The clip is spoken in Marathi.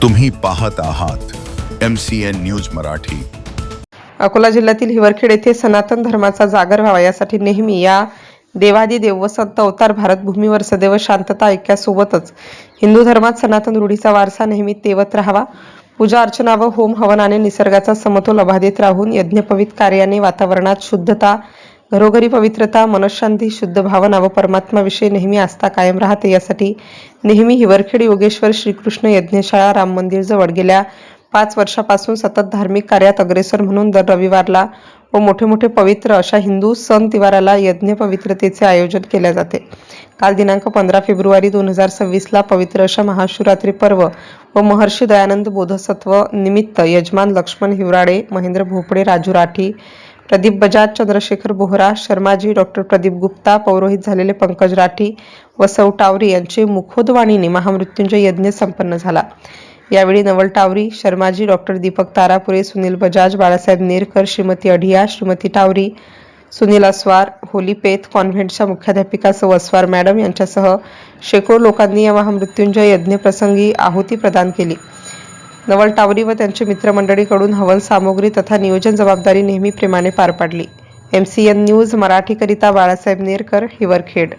तुम्ही पाहत आहात MCN न्यूज मराठी। अकोला जिल्ह्यातील हिवरखेड येथे सनातन धर्माचा जागर व्हावा यासाठी नेहमी या देवादिदेव व संत अवतार भारतभूमीवर सदैव शांतता ऐक्यासोबतच हिंदू धर्मात सनातन रूढीचा वारसा नेहमी तेवत राहावा। पूजा अर्चना व होम हवनाने निसर्गाचा समतोल अबाधित राहून यज्ञपवित कार्याने वातावरणात शुद्धता, घरोघरी पवित्रता, मनःशांती, शुद्ध भावना व परमात्म्याविषयी नेहमी आस्था कायम राहते यासाठी नेहमी हिवरखेड योगेश्वर श्रीकृष्ण यज्ञशाळा राम मंदिर जवळ गेल्या 5 वर्षापासून सतत धार्मिक कार्यात अग्रेसर म्हणून दर रविवारला व मोठे मोठे पवित्र अशा हिंदू सण तिवाराला यज्ञ पवित्रतेचे आयोजन केले जाते। काल दिनांक 15 फेब्रुवारी 2026 ला पवित्र अशा महाशिवरात्री पर्व व महर्षी दयानंद बोधसत्व निमित्त यजमान लक्ष्मण हिवराडे, महेंद्र भोपळे, राजू राठी, प्रदीप बजाज, चंद्रशेखर बोहरा, शर्माजी, डॉक्टर प्रदीप गुप्ता, पौरोहित झालेले पंकज राठी व सौ टावरी यांचे मुखोद्वाणीने महामृत्युंजय यज्ञ संपन्न झाला। यावेळी नवल टावरी, शर्माजी, डॉक्टर दीपक तारापुरे, सुनील बजाज, बाळासाहेब नेरकर, श्रीमती अढिया, श्रीमती टावरी, सुनील अस्वार, होली पेथ कॉन्व्हेंटच्या मुख्याध्यापिका सौ अस्वार मॅडम यांच्यासह शेकडो लोकांनी या महामृत्युंजय यज्ञ प्रसंगी आहुती प्रदान केली। नवल टावरी व त्यांचे मित्रमंडळीकडून हवन सामुग्री तथा नियोजन जबाबदारी नेहमी प्रेमाने पार पाडली। MCN न्यूज मराठीकरिता बाळासाहेब नेरकर, हिवरखेड।